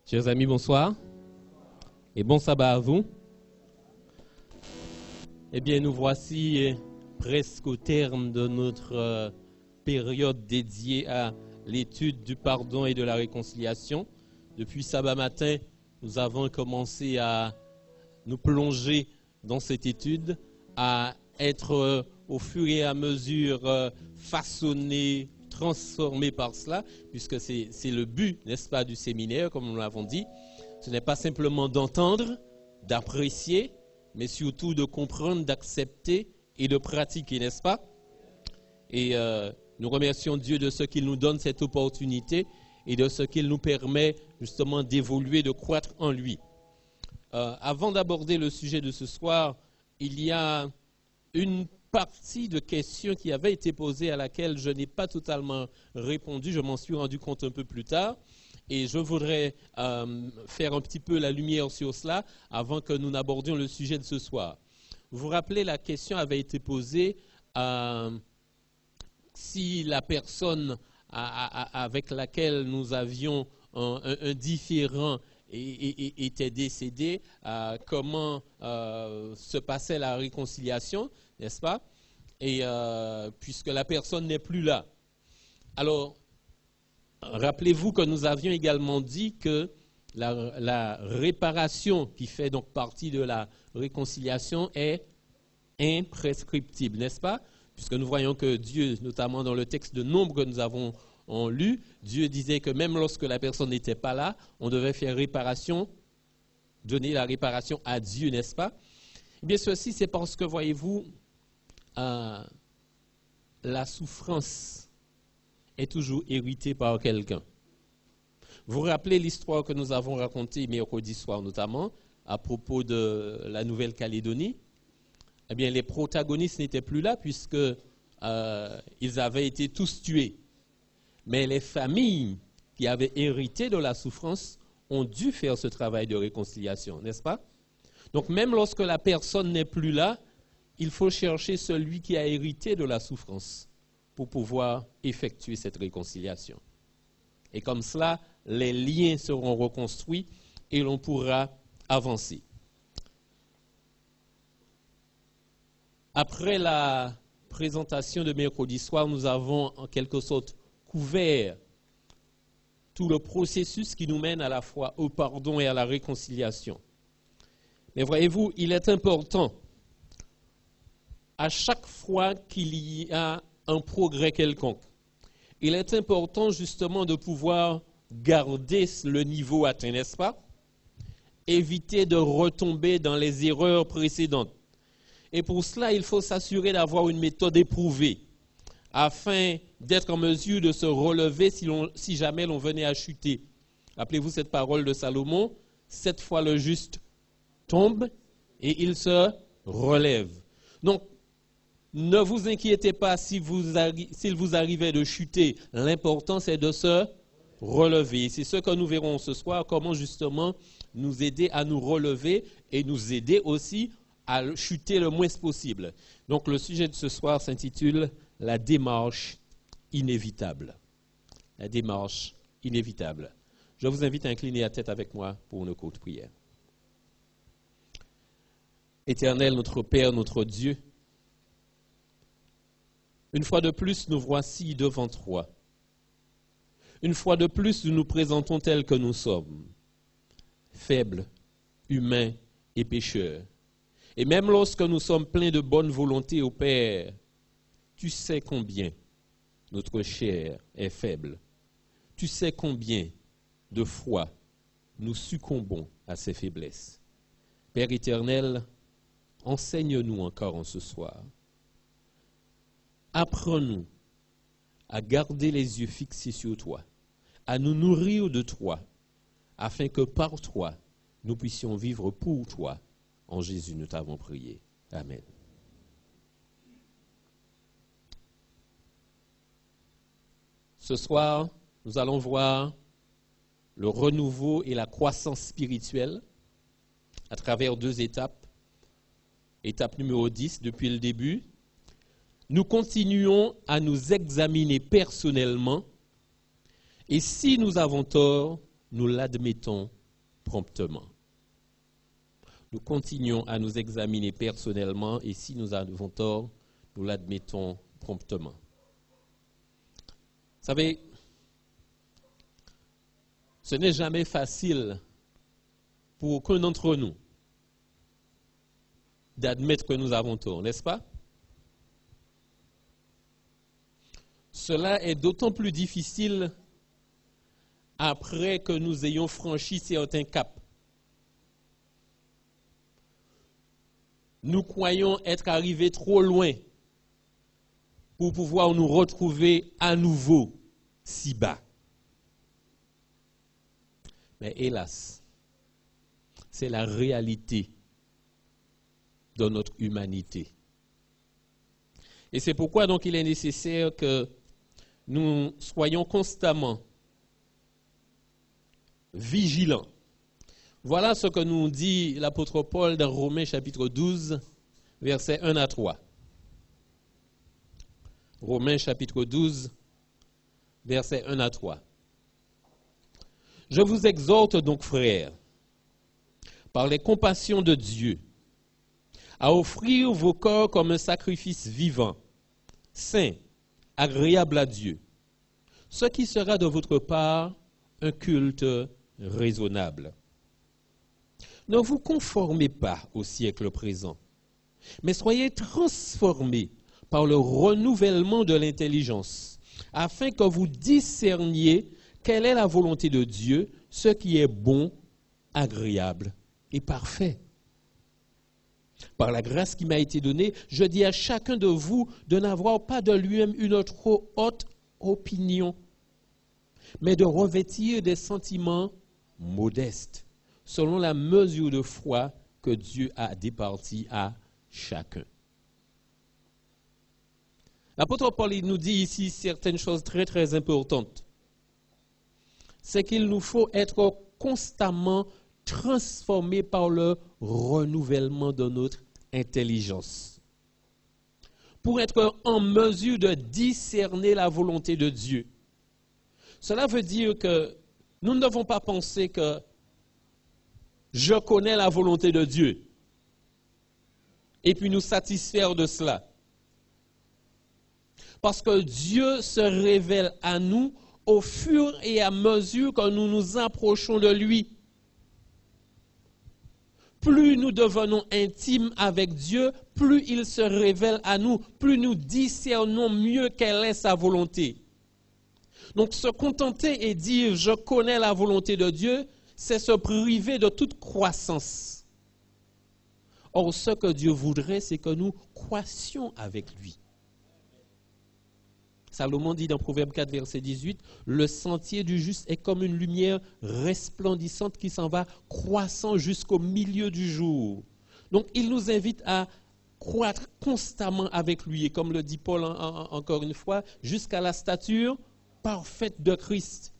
Chers amis, bonsoir et bon sabbat à vous. Eh bien, nous voici presque au terme de notre période dédiée à l'étude du pardon et de la réconciliation. Depuis sabbat matin, nous avons commencé à nous plonger dans cette étude, à être au fur et à mesure façonnés, transformés par cela, puisque c'est le but, n'est-ce pas, du séminaire, comme nous l'avons dit. Ce n'est pas simplement d'entendre, d'apprécier, mais surtout de comprendre, d'accepter et de pratiquer, n'est-ce pas? Et nous remercions Dieu de ce qu'il nous donne cette opportunité et de ce qu'il nous permet justement d'évoluer, de croître en lui. Avant d'aborder le sujet de ce soir, il y a une partie de questions qui avait été posée à laquelle je n'ai pas totalement répondu. Je m'en suis rendu compte un peu plus tard et je voudrais faire un petit peu la lumière sur cela avant que nous n'abordions le sujet de ce soir. Vous vous rappelez, la question avait été posée si la personne avec laquelle nous avions un différend était décédée, comment se passait la réconciliation, n'est-ce pas? Et puisque la personne n'est plus là. Alors, rappelez-vous que nous avions également dit que la réparation qui fait donc partie de la réconciliation est imprescriptible, n'est-ce pas? Puisque nous voyons que Dieu, notamment dans le texte de Nombre que nous avons lu, Dieu disait que même lorsque la personne n'était pas là, on devait faire réparation, donner la réparation à Dieu, n'est-ce pas? Eh bien, ceci, c'est parce que, voyez-vous, la souffrance est toujours héritée par quelqu'un. Vous vous rappelez l'histoire que nous avons racontée mercredi soir, notamment, à propos de la Nouvelle-Calédonie? Eh bien, les protagonistes n'étaient plus là puisque ils avaient été tous tués. Mais les familles qui avaient hérité de la souffrance ont dû faire ce travail de réconciliation, n'est-ce pas? Donc, même lorsque la personne n'est plus là, il faut chercher celui qui a hérité de la souffrance pour pouvoir effectuer cette réconciliation. Et comme cela, les liens seront reconstruits et l'on pourra avancer. Après la présentation de mercredi soir, nous avons en quelque sorte couvert tout le processus qui nous mène à la fois au pardon et à la réconciliation. Mais voyez-vous, il est important, à chaque fois qu'il y a un progrès quelconque, il est important justement de pouvoir garder le niveau atteint, n'est-ce pas? Éviter de retomber dans les erreurs précédentes. Et pour cela, il faut s'assurer d'avoir une méthode éprouvée afin d'être en mesure de se relever si jamais l'on venait à chuter. Rappelez-vous cette parole de Salomon, 7 fois le juste tombe et il se relève. Donc, ne vous inquiétez pas s'il vous arrivait de chuter. L'important, c'est de se relever. C'est ce que nous verrons ce soir, comment justement nous aider à nous relever et nous aider aussi à chuter le moins possible. Donc, le sujet de ce soir s'intitule « La démarche inévitable ». La démarche inévitable. Je vous invite à incliner la tête avec moi pour une courte prière. Éternel, notre Père, notre Dieu, une fois de plus, nous voici devant toi. Une fois de plus, nous nous présentons tels que nous sommes, faibles, humains et pécheurs. Et même lorsque nous sommes pleins de bonne volonté au Père, tu sais combien notre chair est faible. Tu sais combien de fois nous succombons à ces faiblesses. Père éternel, enseigne-nous encore en ce soir. Apprends-nous à garder les yeux fixés sur toi, à nous nourrir de toi, afin que par toi, nous puissions vivre pour toi. En Jésus, nous t'avons prié. Amen. Ce soir, nous allons voir le renouveau et la croissance spirituelle à travers 2 étapes. Étape numéro 10, depuis le début. Nous continuons à nous examiner personnellement et si nous avons tort, nous l'admettons promptement. Nous continuons à nous examiner personnellement et si nous avons tort, nous l'admettons promptement. Vous savez, ce n'est jamais facile pour aucun d'entre nous d'admettre que nous avons tort, n'est-ce pas? Cela est d'autant plus difficile après que nous ayons franchi certains caps. Nous croyons être arrivés trop loin pour pouvoir nous retrouver à nouveau si bas. Mais hélas, c'est la réalité de notre humanité. Et c'est pourquoi donc il est nécessaire que nous soyons constamment vigilants. Voilà ce que nous dit l'apôtre Paul dans Romains chapitre 12, versets 1 à 3. Romains chapitre 12, versets 1 à 3. Je vous exhorte donc, frères, par les compassions de Dieu, à offrir vos corps comme un sacrifice vivant, saint, agréable à Dieu, ce qui sera de votre part un culte raisonnable. Ne vous conformez pas au siècle présent, mais soyez transformés par le renouvellement de l'intelligence, afin que vous discerniez quelle est la volonté de Dieu, ce qui est bon, agréable et parfait. Par la grâce qui m'a été donnée, je dis à chacun de vous de n'avoir pas de lui-même une trop haute opinion, mais de revêtir des sentiments modestes, selon la mesure de foi que Dieu a départie à chacun. L'apôtre Paul nous dit ici certaines choses très très importantes. C'est qu'il nous faut être constamment transformés par le renouvellement de notre intelligence, pour être en mesure de discerner la volonté de Dieu. Cela veut dire que nous ne devons pas penser que je connais la volonté de Dieu et puis nous satisfaire de cela. Parce que Dieu se révèle à nous au fur et à mesure que nous nous approchons de lui. Plus nous devenons intimes avec Dieu, plus il se révèle à nous, plus nous discernons mieux quelle est sa volonté. Donc se contenter et dire « je connais la volonté de Dieu », c'est se priver de toute croissance. Or, ce que Dieu voudrait, c'est que nous croissions avec lui. Salomon dit dans Proverbe 4, verset 18, « Le sentier du juste est comme une lumière resplendissante qui s'en va croissant jusqu'au milieu du jour. » Donc, il nous invite à croître constamment avec lui. Et comme le dit Paul encore une fois, jusqu'à la stature parfaite de Christ.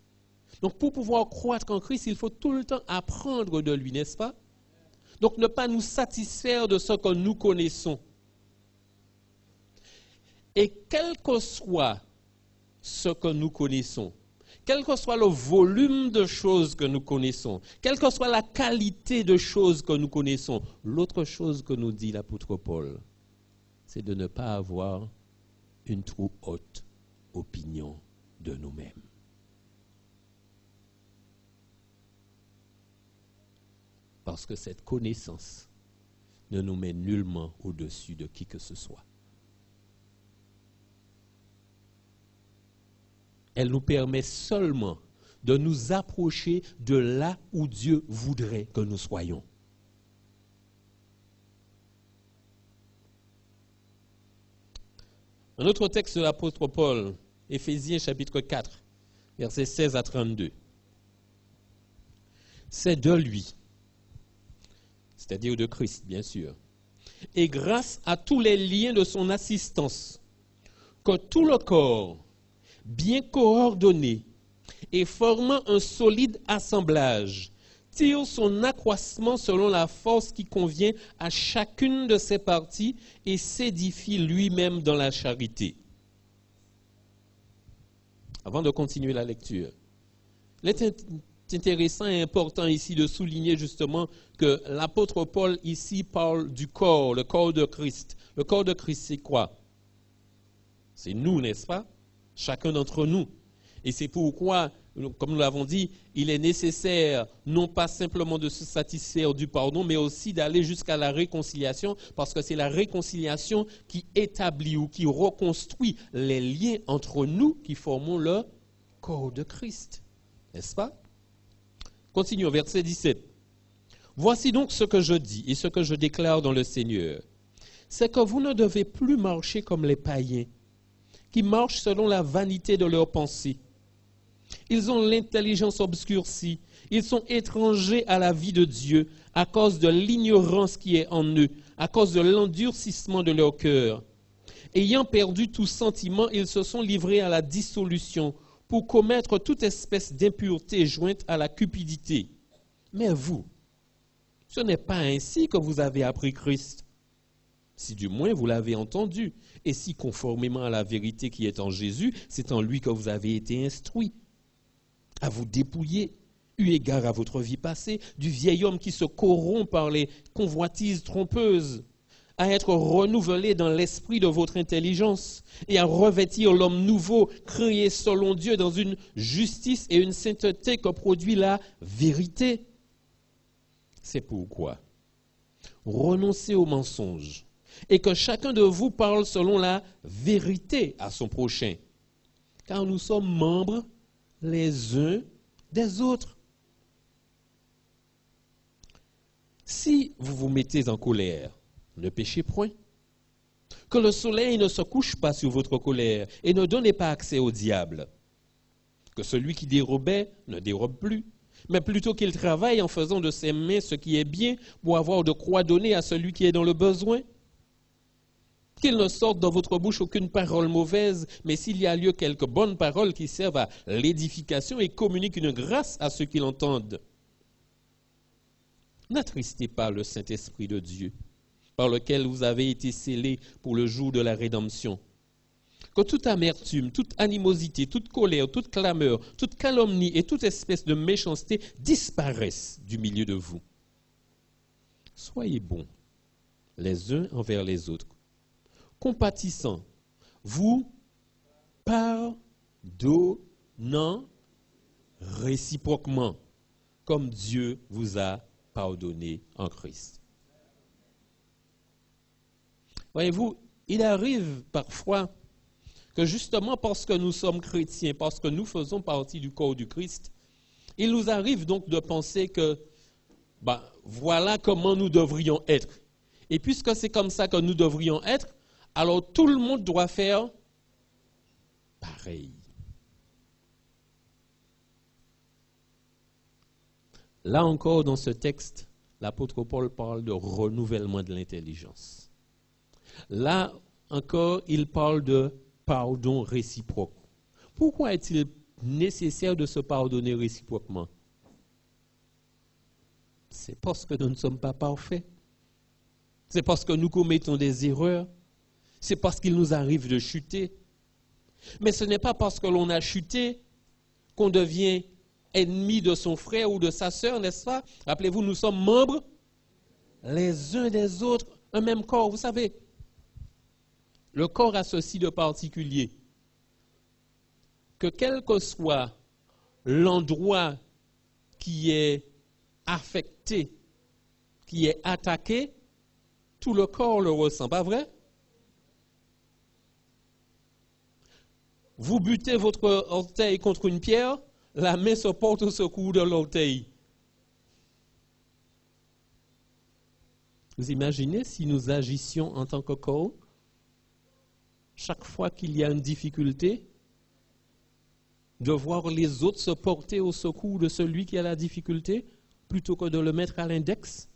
Donc, pour pouvoir croître en Christ, il faut tout le temps apprendre de lui, n'est-ce pas? Donc, ne pas nous satisfaire de ce que nous connaissons. Et quel que soit ce que nous connaissons, quel que soit le volume de choses que nous connaissons, quelle que soit la qualité de choses que nous connaissons, l'autre chose que nous dit l'apôtre Paul, c'est de ne pas avoir une trop haute opinion de nous-mêmes. Parce que cette connaissance ne nous met nullement au-dessus de qui que ce soit. Elle nous permet seulement de nous approcher de là où Dieu voudrait que nous soyons. Un autre texte de l'apôtre Paul, Éphésiens chapitre 4, versets 16 à 32. C'est de lui, c'est-à-dire de Christ, bien sûr, et grâce à tous les liens de son assistance, que tout le corps, bien coordonné et formant un solide assemblage, tire son accroissement selon la force qui convient à chacune de ses parties et s'édifie lui-même dans la charité. Avant de continuer la lecture, il est C'est intéressant et important ici de souligner justement que l'apôtre Paul ici parle du corps, le corps de Christ. Le corps de Christ, c'est quoi? C'est nous, n'est-ce pas? Chacun d'entre nous. Et c'est pourquoi, comme nous l'avons dit, il est nécessaire non pas simplement de se satisfaire du pardon, mais aussi d'aller jusqu'à la réconciliation, parce que c'est la réconciliation qui établit ou qui reconstruit les liens entre nous qui formons le corps de Christ. N'est-ce pas? Continuons, verset 17. Voici donc ce que je dis et ce que je déclare dans le Seigneur. C'est que vous ne devez plus marcher comme les païens, qui marchent selon la vanité de leurs pensées. Ils ont l'intelligence obscurcie. Ils sont étrangers à la vie de Dieu à cause de l'ignorance qui est en eux, à cause de l'endurcissement de leur cœur. Ayant perdu tout sentiment, ils se sont livrés à la dissolution pour commettre toute espèce d'impureté jointe à la cupidité. Mais vous, ce n'est pas ainsi que vous avez appris Christ. Si du moins vous l'avez entendu, et si conformément à la vérité qui est en Jésus, c'est en lui que vous avez été instruits. À vous dépouiller, eu égard à votre vie passée, du vieil homme qui se corrompt par les convoitises trompeuses, à être renouvelé dans l'esprit de votre intelligence et à revêtir l'homme nouveau, créé selon Dieu dans une justice et une sainteté que produit la vérité. C'est pourquoi renoncez aux mensonges et que chacun de vous parle selon la vérité à son prochain, car nous sommes membres les uns des autres. Si vous vous mettez en colère, ne péchez point. Que le soleil ne se couche pas sur votre colère et ne donnez pas accès au diable. Que celui qui dérobait ne dérobe plus, mais plutôt qu'il travaille en faisant de ses mains ce qui est bien pour avoir de quoi donner à celui qui est dans le besoin. Qu'il ne sorte dans votre bouche aucune parole mauvaise, mais s'il y a lieu quelques bonnes paroles qui servent à l'édification et communiquent une grâce à ceux qui l'entendent. N'attristez pas le Saint-Esprit de Dieu, par lequel vous avez été scellés pour le jour de la rédemption. Que toute amertume, toute animosité, toute colère, toute clameur, toute calomnie et toute espèce de méchanceté disparaissent du milieu de vous. Soyez bons les uns envers les autres, compatissants, vous pardonnant réciproquement, comme Dieu vous a pardonné en Christ. Voyez-vous, il arrive parfois que justement parce que nous sommes chrétiens, parce que nous faisons partie du corps du Christ, il nous arrive donc de penser que voilà comment nous devrions être. Et puisque c'est comme ça que nous devrions être, alors tout le monde doit faire pareil. Là encore, dans ce texte, l'apôtre Paul parle de renouvellement de l'intelligence. Là encore, il parle de pardon réciproque. Pourquoi est-il nécessaire de se pardonner réciproquement? C'est parce que nous ne sommes pas parfaits. C'est parce que nous commettons des erreurs. C'est parce qu'il nous arrive de chuter. Mais ce n'est pas parce que l'on a chuté qu'on devient ennemi de son frère ou de sa sœur, n'est-ce pas? Rappelez-vous, nous sommes membres les uns des autres, un même corps. Vous savez, le corps a ceci de particulier, que quel que soit l'endroit qui est affecté, qui est attaqué, tout le corps le ressent, pas vrai? Vous butez votre orteil contre une pierre, la main se porte au secours de l'orteil. Vous imaginez si nous agissions en tant que corps? Chaque fois qu'il y a une difficulté, de voir les autres se porter au secours de celui qui a la difficulté, plutôt que de le mettre à l'index.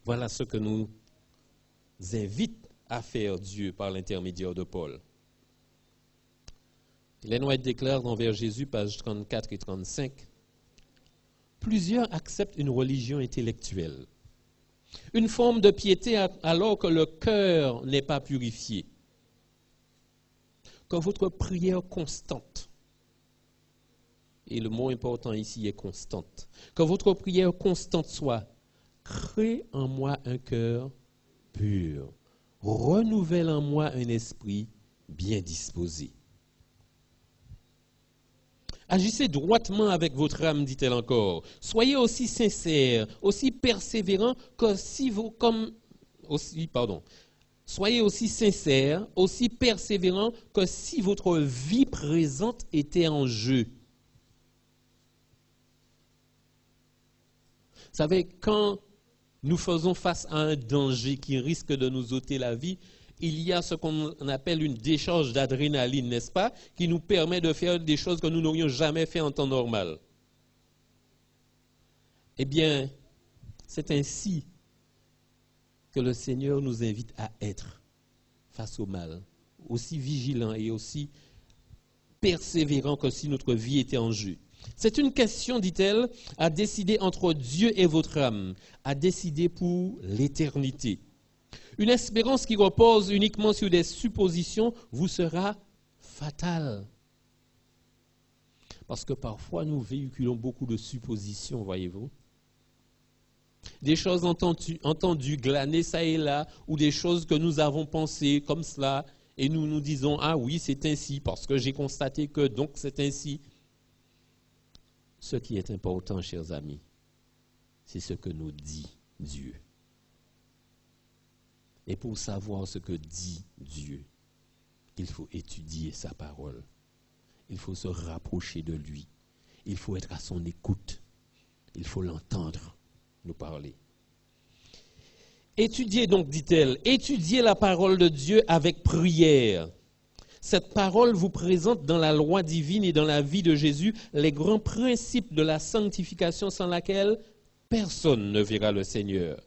Voilà ce que nous invite à faire Dieu par l'intermédiaire de Paul. Ellen White déclare envers Jésus, pages 34 et 35, « Plusieurs acceptent une religion intellectuelle, une forme de piété alors que le cœur n'est pas purifié. Que votre prière constante et le mot important ici est constante. Que votre prière constante soit: crée en moi un cœur pur, renouvelle en moi un esprit bien disposé. Agissez droitement avec votre âme, dit-elle encore. Soyez aussi sincères, aussi persévérants que si vous, Soyez aussi sincères, aussi persévérants que si votre vie présente était en jeu. Vous savez, quand nous faisons face à un danger qui risque de nous ôter la vie, il y a ce qu'on appelle une décharge d'adrénaline, n'est-ce pas, qui nous permet de faire des choses que nous n'aurions jamais fait en temps normal. Eh bien, c'est ainsi que le Seigneur nous invite à être face au mal, aussi vigilants et aussi persévérants que si notre vie était en jeu. C'est une question, dit-elle, à décider entre Dieu et votre âme, à décider pour l'éternité. Une espérance qui repose uniquement sur des suppositions vous sera fatale. Parce que parfois nous véhiculons beaucoup de suppositions, voyez-vous. Des choses entendues, glanées ça et là, ou des choses que nous avons pensées comme cela, et nous nous disons: ah oui, c'est ainsi, parce que j'ai constaté que, donc c'est ainsi. Ce qui est important, chers amis, c'est ce que nous dit Dieu. Et pour savoir ce que dit Dieu, il faut étudier sa parole. Il faut se rapprocher de lui. Il faut être à son écoute. Il faut l'entendre nous parler. Étudiez donc, dit-elle, étudiez la parole de Dieu avec prière. Cette parole vous présente dans la loi divine et dans la vie de Jésus les grands principes de la sanctification sans laquelle personne ne verra le Seigneur.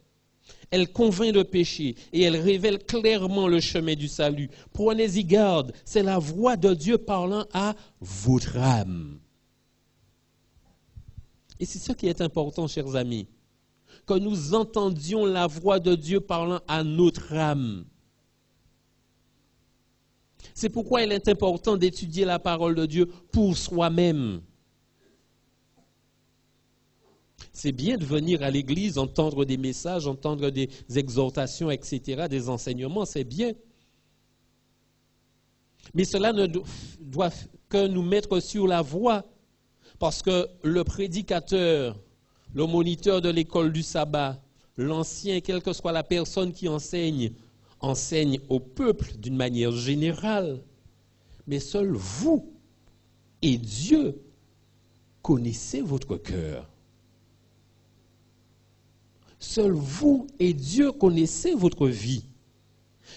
Elle convainc de péché et elle révèle clairement le chemin du salut. Prenez-y garde, c'est la voix de Dieu parlant à votre âme. Et c'est ce qui est important, chers amis, que nous entendions la voix de Dieu parlant à notre âme. C'est pourquoi il est important d'étudier la parole de Dieu pour soi-même. C'est bien de venir à l'église, entendre des messages, entendre des exhortations, etc., des enseignements, c'est bien. Mais cela ne doit que nous mettre sur la voie, parce que le prédicateur, le moniteur de l'école du sabbat, l'ancien, quelle que soit la personne qui enseigne au peuple d'une manière générale. Mais seul vous et Dieu connaissez votre cœur. Seul vous et Dieu connaissez votre vie.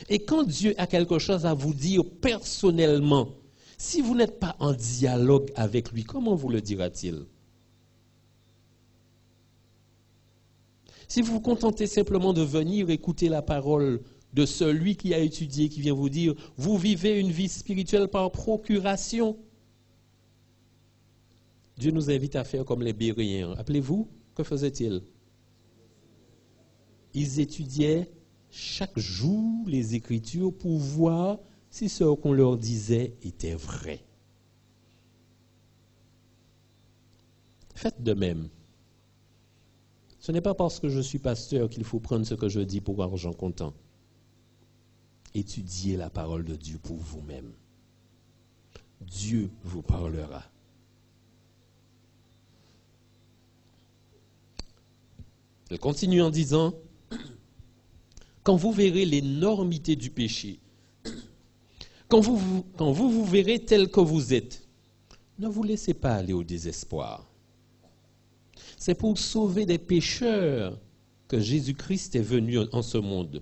Et quand Dieu a quelque chose à vous dire personnellement, si vous n'êtes pas en dialogue avec lui, comment vous le dira-t-il? Si vous vous contentez simplement de venir écouter la parole de celui qui a étudié, qui vient vous dire, vous vivez une vie spirituelle par procuration. Dieu nous invite à faire comme les Béréens. Rappelez-vous, que faisaient-ils? Ils étudiaient chaque jour les Écritures pour voir si ce qu'on leur disait était vrai. Faites de même. Ce n'est pas parce que je suis pasteur qu'il faut prendre ce que je dis pour argent comptant. Étudiez la parole de Dieu pour vous-même. Dieu vous parlera. Elle continue en disant, quand vous verrez l'énormité du péché, quand vous verrez tel que vous êtes, ne vous laissez pas aller au désespoir. C'est pour sauver des pécheurs que Jésus-Christ est venu en ce monde.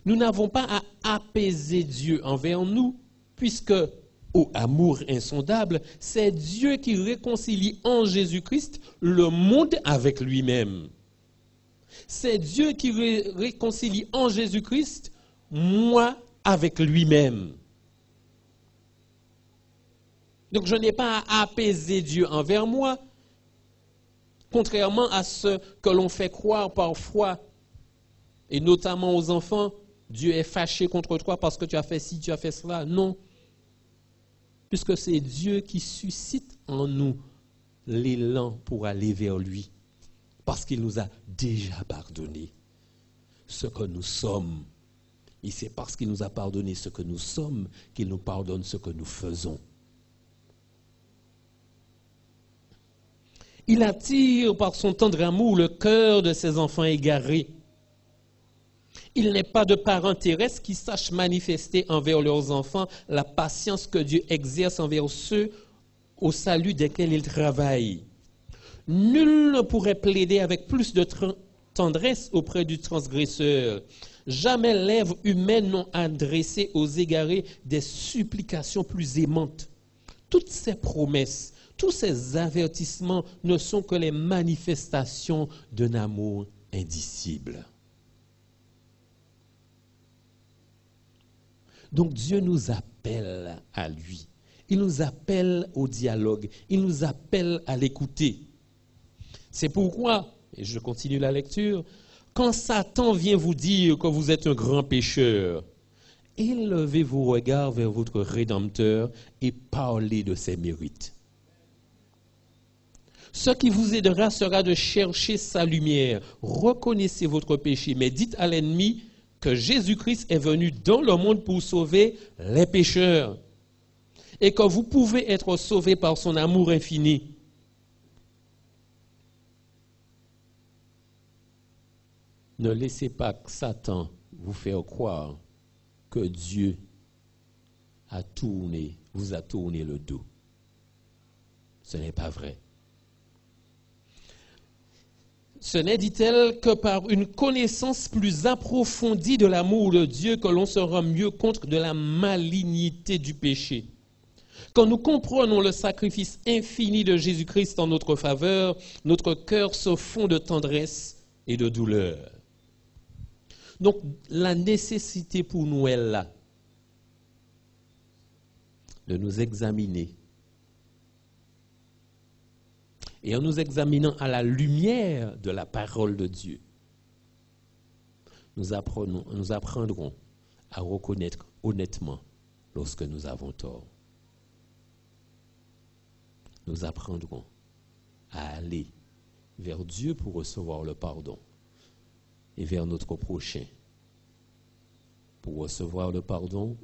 Nous n'avons pas à apaiser Dieu envers nous, puisque, ô amour insondable, c'est Dieu qui réconcilie en Jésus-Christ le monde avec lui-même. C'est Dieu qui réconcilie en Jésus-Christ moi avec lui-même. Donc je n'ai pas à apaiser Dieu envers moi, contrairement à ce que l'on fait croire parfois, et notamment aux enfants, Dieu est fâché contre toi parce que tu as fait ci, tu as fait cela. Non. puisque c'est Dieu qui suscite en nous l'élan pour aller vers lui, parce qu'il nous a déjà pardonné ce que nous sommes. Et c'est parce qu'il nous a pardonné ce que nous sommes qu'il nous pardonne ce que nous faisons. Il attire par son tendre amour le cœur de ses enfants égarés. Il n'est pas de parents terrestres qui sachent manifester envers leurs enfants la patience que Dieu exerce envers ceux au salut desquels il travaille. Nul ne pourrait plaider avec plus de tendresse auprès du transgresseur. Jamais lèvres humaines n'ont adressé aux égarés des supplications plus aimantes. Toutes ces promesses, tous ces avertissements ne sont que les manifestations d'un amour indicible. Donc Dieu nous appelle à lui. Il nous appelle au dialogue. Il nous appelle à l'écouter. C'est pourquoi, et je continue la lecture, quand Satan vient vous dire que vous êtes un grand pécheur, élevez vos regards vers votre Rédempteur et parlez de ses mérites. Ce qui vous aidera sera de chercher sa lumière. Reconnaissez votre péché, mais dites à l'ennemi que Jésus-Christ est venu dans le monde pour sauver les pécheurs et que vous pouvez être sauvés par son amour infini. Ne laissez pas que Satan vous fasse croire que Dieu vous a tourné le dos. Ce n'est pas vrai. Ce n'est, dit-elle, que par une connaissance plus approfondie de l'amour de Dieu que l'on se rend mieux compte de la malignité du péché. Quand nous comprenons le sacrifice infini de Jésus-Christ en notre faveur, notre cœur se fond de tendresse et de douleur. Donc, la nécessité pour nous est là de nous examiner. Et en nous examinant à la lumière de la parole de Dieu, nous apprendrons à reconnaître honnêtement lorsque nous avons tort. Nous apprendrons à aller vers Dieu pour recevoir le pardon et vers notre prochain pour recevoir le pardon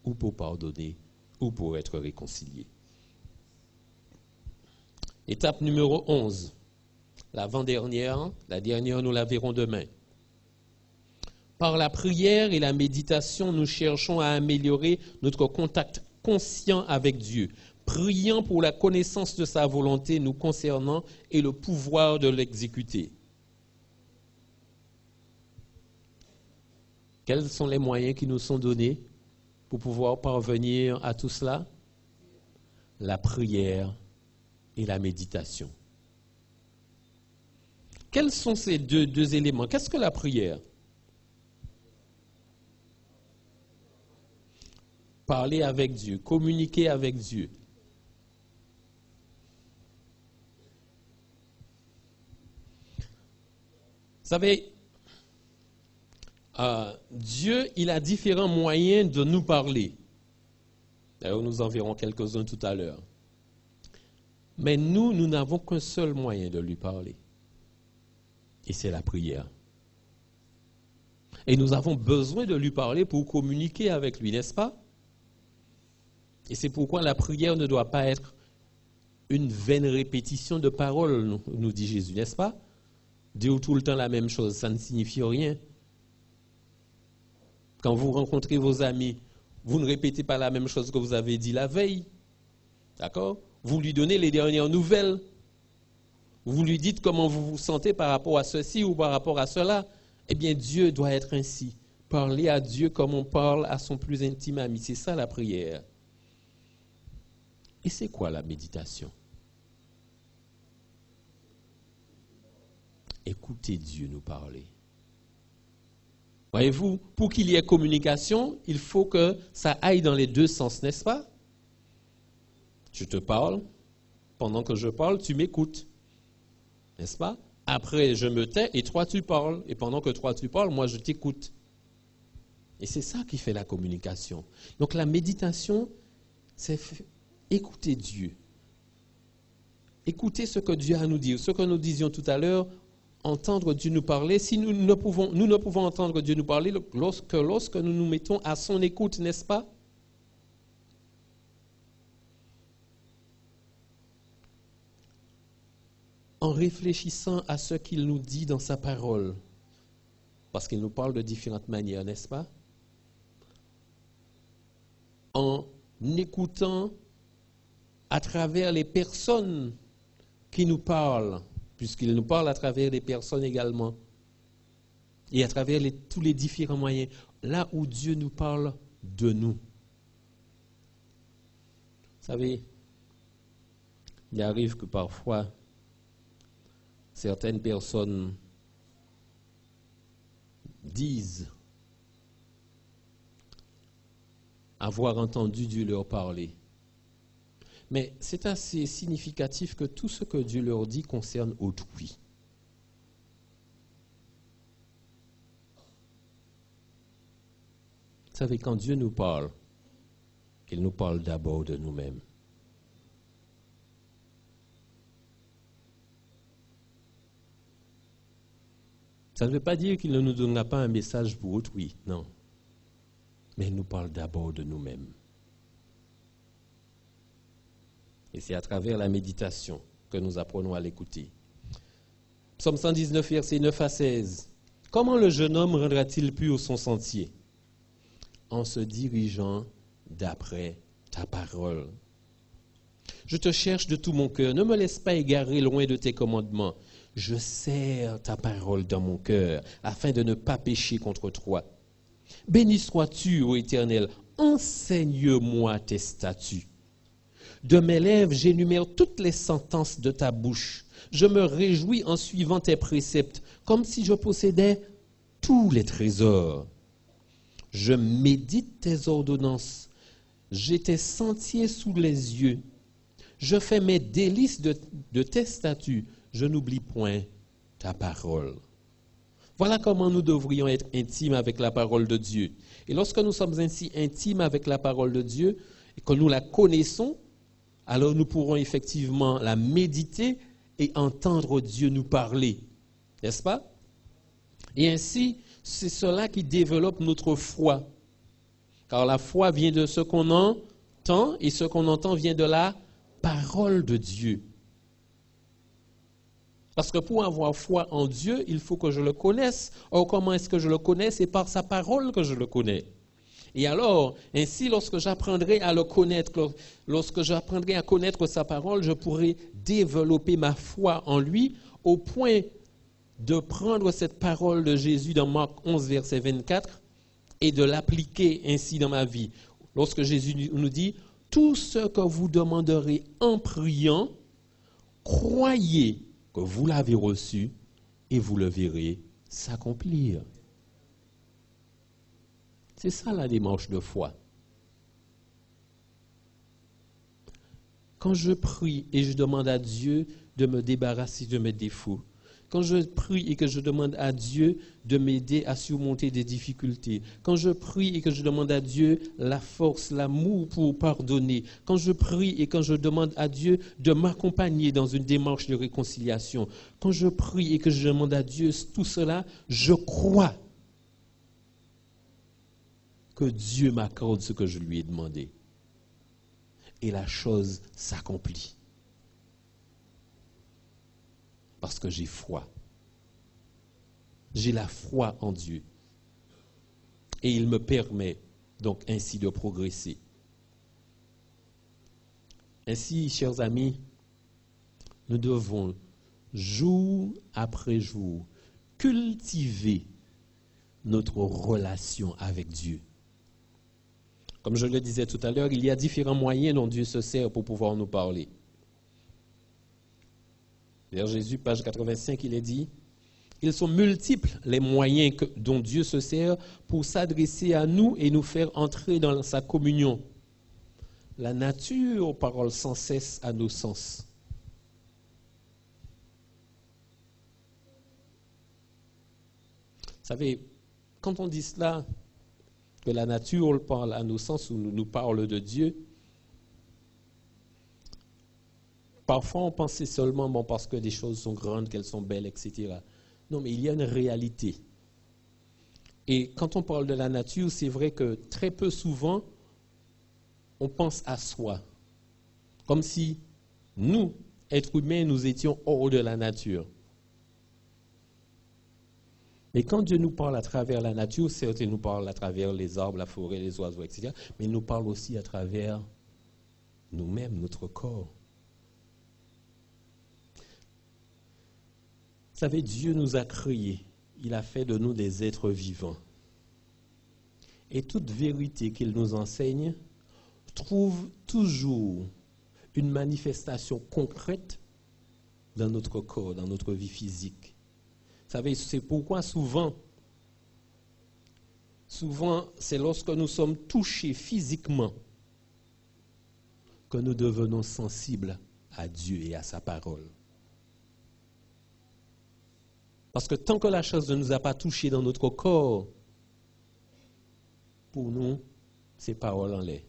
ou pour pardonner ou pour être réconcilié. Étape numéro 11, l'avant-dernière, la dernière nous la verrons demain. Par la prière et la méditation, nous cherchons à améliorer notre contact conscient avec Dieu, priant pour la connaissance de sa volonté nous concernant et le pouvoir de l'exécuter. Quels sont les moyens qui nous sont donnés pour pouvoir parvenir à tout cela? La prière et la méditation. Quels sont ces deux éléments? Qu'est-ce que la prière? Parler avec Dieu, communiquer avec Dieu. Vous savez, Dieu, il a différents moyens de nous parler. D'ailleurs, nous en verrons quelques-uns tout à l'heure. Mais nous n'avons qu'un seul moyen de lui parler. Et c'est la prière. Et nous avons besoin de lui parler pour communiquer avec lui, n'est-ce pas? Et c'est pourquoi la prière ne doit pas être une vaine répétition de paroles, nous dit Jésus, n'est-ce pas? Dire tout le temps la même chose, ça ne signifie rien. Quand vous rencontrez vos amis, vous ne répétez pas la même chose que vous avez dit la veille. D'accord? Vous lui donnez les dernières nouvelles. Vous lui dites comment vous vous sentez par rapport à ceci ou par rapport à cela. Eh bien, Dieu doit être ainsi. Parler à Dieu comme on parle à son plus intime ami. C'est ça la prière. Et c'est quoi la méditation? Écoutez Dieu nous parler. Voyez-vous, pour qu'il y ait communication, il faut que ça aille dans les deux sens, n'est-ce pas? Je te parle, pendant que je parle, tu m'écoutes, n'est-ce pas? Après, je me tais et toi tu parles, et pendant que toi tu parles, moi je t'écoute. Et c'est ça qui fait la communication. Donc la méditation, c'est écoutez Dieu. Écoutez ce que Dieu a à nous dire. Ce que nous disions tout à l'heure, entendre Dieu nous parler. Si nous ne pouvons entendre Dieu nous parler lorsque nous nous mettons à son écoute, n'est-ce pas? En réfléchissant à ce qu'il nous dit dans sa parole, parce qu'il nous parle de différentes manières, n'est-ce pas? En écoutant à travers les personnes qui nous parlent, puisqu'il nous parle à travers les personnes également, et à travers tous les différents moyens, là où Dieu nous parle de nous. Vous savez, il arrive que parfois, certaines personnes disent avoir entendu Dieu leur parler. Mais c'est assez significatif que tout ce que Dieu leur dit concerne autrui. Vous savez, quand Dieu nous parle, il nous parle d'abord de nous-mêmes. Ça ne veut pas dire qu'il ne nous donnera pas un message pour autrui, non. Mais il nous parle d'abord de nous-mêmes. Et c'est à travers la méditation que nous apprenons à l'écouter. Psaume 119, versets 9 à 16. Comment le jeune homme rendra-t-il pur son sentier? En se dirigeant d'après ta parole. Je te cherche de tout mon cœur. Ne me laisse pas égarer loin de tes commandements. Je serre ta parole dans mon cœur, afin de ne pas pécher contre toi. Béni sois-tu, ô Éternel, enseigne-moi tes statuts. De mes lèvres, j'énumère toutes les sentences de ta bouche. Je me réjouis en suivant tes préceptes, comme si je possédais tous les trésors. Je médite tes ordonnances. J'ai tes sentiers sous les yeux. Je fais mes délices de tes statuts. Je n'oublie point ta parole. Voilà comment nous devrions être intimes avec la parole de Dieu. Et lorsque nous sommes ainsi intimes avec la parole de Dieu, et que nous la connaissons, alors nous pourrons effectivement la méditer et entendre Dieu nous parler. N'est-ce pas? Et ainsi, c'est cela qui développe notre foi. Car la foi vient de ce qu'on entend, et ce qu'on entend vient de la parole de Dieu. Parce que pour avoir foi en Dieu, il faut que je le connaisse. Or, comment est-ce que je le connais? C'est par sa parole que je le connais. Et alors, ainsi, lorsque j'apprendrai à le connaître, lorsque j'apprendrai à connaître sa parole, je pourrai développer ma foi en lui au point de prendre cette parole de Jésus dans Marc 11, verset 24 et de l'appliquer ainsi dans ma vie. Lorsque Jésus nous dit, tout ce que vous demanderez en priant, croyez que vous l'avez reçu et vous le verrez s'accomplir. C'est ça la démarche de foi. Quand je prie et je demande à Dieu de me débarrasser de mes défauts, quand je prie et que je demande à Dieu de m'aider à surmonter des difficultés, quand je prie et que je demande à Dieu la force, l'amour pour pardonner, quand je prie et quand je demande à Dieu de m'accompagner dans une démarche de réconciliation, quand je prie et que je demande à Dieu tout cela, je crois que Dieu m'accorde ce que je lui ai demandé. Et la chose s'accomplit. Parce que j'ai foi. J'ai la foi en Dieu. Et il me permet donc ainsi de progresser. Ainsi, chers amis, nous devons, jour après jour, cultiver notre relation avec Dieu. Comme je le disais tout à l'heure, il y a différents moyens dont Dieu se sert pour pouvoir nous parler. Vers Jésus, page 85, il est dit, ils sont multiples les moyens dont Dieu se sert pour s'adresser à nous et nous faire entrer dans sa communion. La nature parle sans cesse à nos sens. Vous savez, quand on dit cela, que la nature parle à nos sens ou nous parle de Dieu, Parfois, on pensait seulement, bon, parce que des choses sont grandes, qu'elles sont belles, etc. Non, mais il y a une réalité. Et quand on parle de la nature, c'est vrai que très peu souvent, on pense à soi. Comme si nous, êtres humains, nous étions hors de la nature. Mais quand Dieu nous parle à travers la nature, certes, il nous parle à travers les arbres, la forêt, les oiseaux, etc. Mais il nous parle aussi à travers nous-mêmes, notre corps. Vous savez, Dieu nous a créés. Il a fait de nous des êtres vivants. Et toute vérité qu'il nous enseigne trouve toujours une manifestation concrète dans notre corps, dans notre vie physique. Vous savez, c'est pourquoi souvent, c'est lorsque nous sommes touchés physiquement que nous devenons sensibles à Dieu et à sa parole. Parce que tant que la chose ne nous a pas touchés dans notre corps, pour nous, c'est parole en l'air.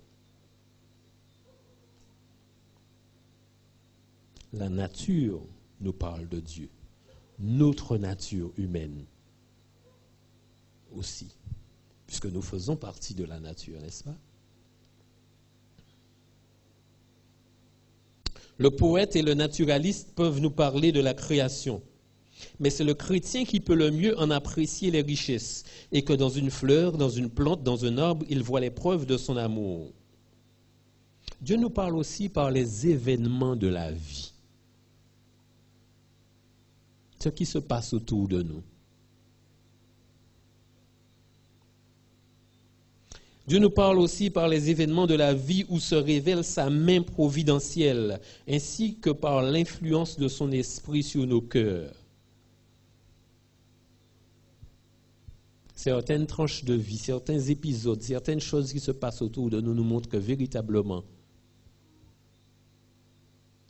La nature nous parle de Dieu. Notre nature humaine aussi, puisque nous faisons partie de la nature, n'est-ce pas? Le poète et le naturaliste peuvent nous parler de la création. Mais c'est le chrétien qui peut le mieux en apprécier les richesses, et que dans une fleur, dans une plante, dans un arbre, il voit les preuves de son amour. Dieu nous parle aussi par les événements de la vie. Ce qui se passe autour de nous. Dieu nous parle aussi par les événements de la vie où se révèle sa main providentielle, ainsi que par l'influence de son esprit sur nos cœurs. Certaines tranches de vie, certains épisodes, certaines choses qui se passent autour de nous nous montrent que véritablement,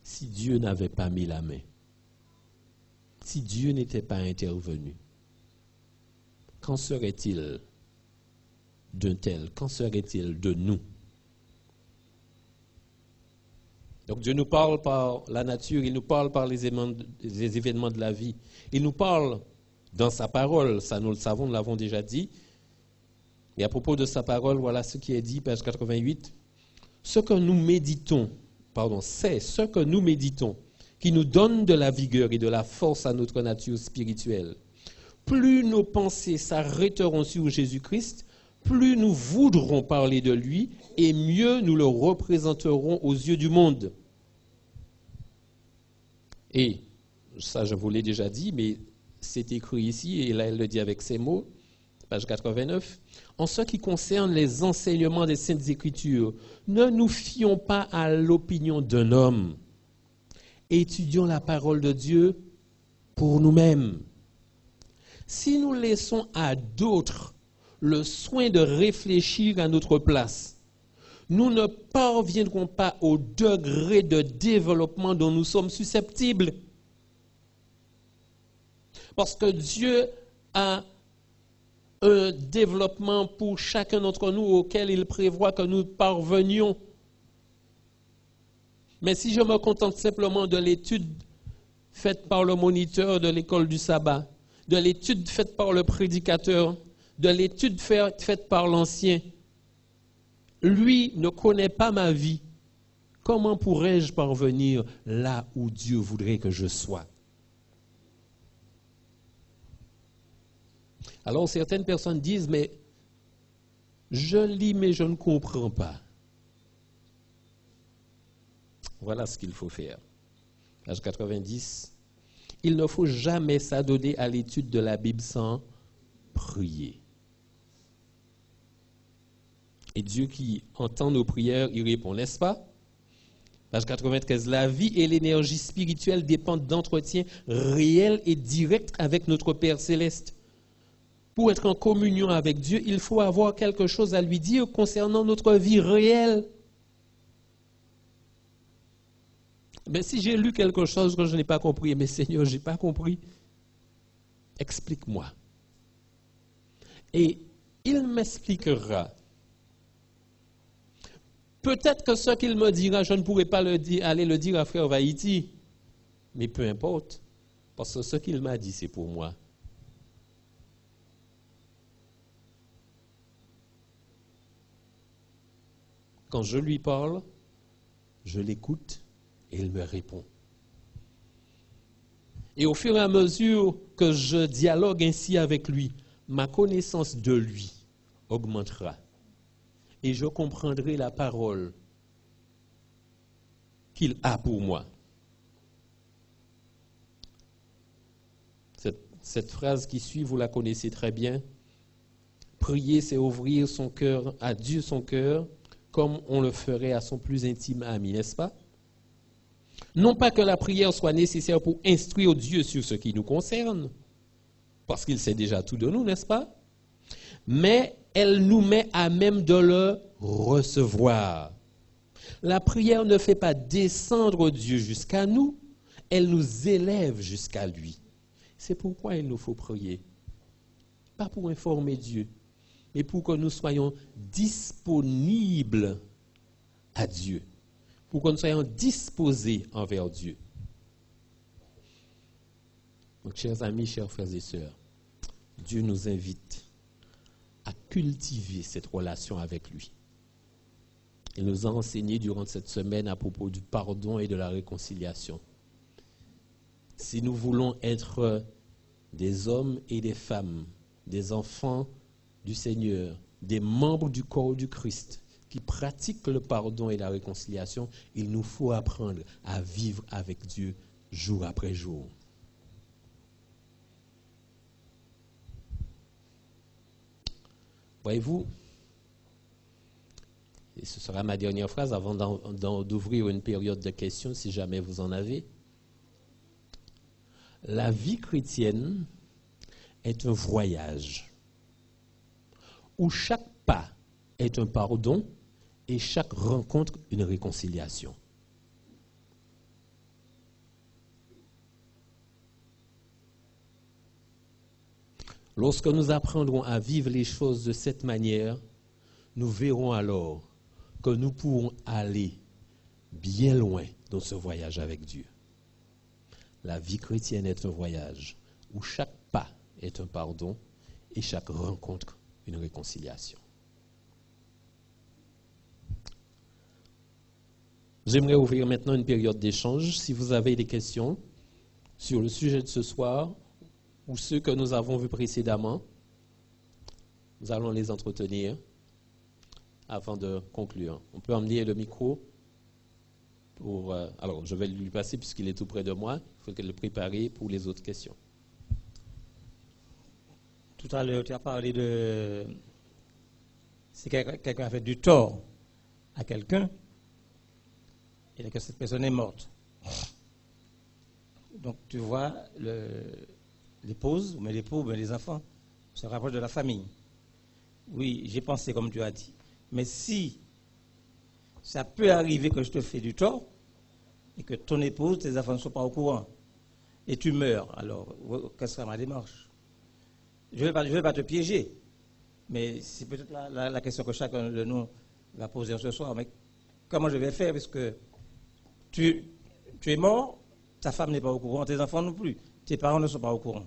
si Dieu n'avait pas mis la main, si Dieu n'était pas intervenu, qu'en serait-il d'un tel? Qu'en serait-il de nous? Donc Dieu nous parle par la nature, il nous parle par les événements de la vie, il nous parle dans sa parole, ça nous le savons, nous l'avons déjà dit. Et à propos de sa parole, voilà ce qui est dit, page 88. C'est ce que nous méditons, qui nous donne de la vigueur et de la force à notre nature spirituelle. Plus nos pensées s'arrêteront sur Jésus-Christ, plus nous voudrons parler de lui et mieux nous le représenterons aux yeux du monde. Et ça, je vous l'ai déjà dit, mais c'est écrit ici, et là elle le dit avec ces mots, page 89. En ce qui concerne les enseignements des Saintes Écritures, ne nous fions pas à l'opinion d'un homme. Étudions la parole de Dieu pour nous-mêmes. Si nous laissons à d'autres le soin de réfléchir à notre place, nous ne parviendrons pas au degré de développement dont nous sommes susceptibles. Parce que Dieu a un développement pour chacun d'entre nous auquel il prévoit que nous parvenions. Mais si je me contente simplement de l'étude faite par le moniteur de l'école du sabbat, de l'étude faite par le prédicateur, de l'étude faite par l'ancien, lui ne connaît pas ma vie. Comment pourrais-je parvenir là où Dieu voudrait que je sois? Alors certaines personnes disent, mais je lis mais je ne comprends pas. Voilà ce qu'il faut faire. Page 90. Il ne faut jamais s'adonner à l'étude de la Bible sans prier. Et Dieu qui entend nos prières, il répond, n'est-ce pas? Page 95. La vie et l'énergie spirituelle dépendent d'entretiens réels et directs avec notre Père céleste. Pour être en communion avec Dieu, il faut avoir quelque chose à lui dire concernant notre vie réelle. Mais si j'ai lu quelque chose que je n'ai pas compris, mais Seigneur, je n'ai pas compris, explique-moi. Et il m'expliquera. Peut-être que ce qu'il me dira, je ne pourrai pas aller le dire à frère Vaïti, mais peu importe, parce que ce qu'il m'a dit, c'est pour moi. Quand je lui parle, je l'écoute et il me répond. Et au fur et à mesure que je dialogue ainsi avec lui, ma connaissance de lui augmentera. Et je comprendrai la parole qu'il a pour moi. Cette phrase qui suit, vous la connaissez très bien. Prier, c'est ouvrir son cœur à Dieu, son cœur, comme on le ferait à son plus intime ami, n'est-ce pas? Non pas que la prière soit nécessaire pour instruire Dieu sur ce qui nous concerne, parce qu'il sait déjà tout de nous, n'est-ce pas? Mais elle nous met à même de le recevoir. La prière ne fait pas descendre Dieu jusqu'à nous, elle nous élève jusqu'à lui. C'est pourquoi il nous faut prier. Pas pour informer Dieu, mais pour que nous soyons disponibles à Dieu, pour que nous soyons disposés envers Dieu. Donc, chers amis, chers frères et sœurs, Dieu nous invite à cultiver cette relation avec lui. Il nous a enseigné durant cette semaine à propos du pardon et de la réconciliation. Si nous voulons être des hommes et des femmes, des enfants du Seigneur, des membres du corps du Christ, qui pratiquent le pardon et la réconciliation, il nous faut apprendre à vivre avec Dieu jour après jour. Voyez-vous, et ce sera ma dernière phrase avant d'ouvrir une période de questions si jamais vous en avez. La vie chrétienne est un voyage où chaque pas est un pardon et chaque rencontre une réconciliation. Lorsque nous apprendrons à vivre les choses de cette manière, nous verrons alors que nous pourrons aller bien loin dans ce voyage avec Dieu. La vie chrétienne est un voyage où chaque pas est un pardon et chaque rencontre une réconciliation. J'aimerais ouvrir maintenant une période d'échange. Si vous avez des questions sur le sujet de ce soir ou ceux que nous avons vus précédemment, nous allons les entretenir avant de conclure. On peut emmener le micro pour... alors, je vais lui passer puisqu'il est tout près de moi. Il faut le préparer pour les autres questions. Tout à l'heure, tu as parlé de... Si quelqu'un a fait du tort à quelqu'un, et que cette personne est morte. Donc, tu vois, l'épouse, mais l'époux, mais les enfants, se rapprochent de la famille. Oui, j'ai pensé comme tu as dit. Mais si ça peut arriver que je te fais du tort, et que ton épouse, tes enfants ne sont pas au courant, et tu meurs, alors, quelle sera ma démarche? Je ne vais pas te piéger, mais c'est peut-être la question que chacun de nous va poser ce soir. Mais comment je vais faire, puisque tu es mort, ta femme n'est pas au courant, tes enfants non plus, tes parents ne sont pas au courant.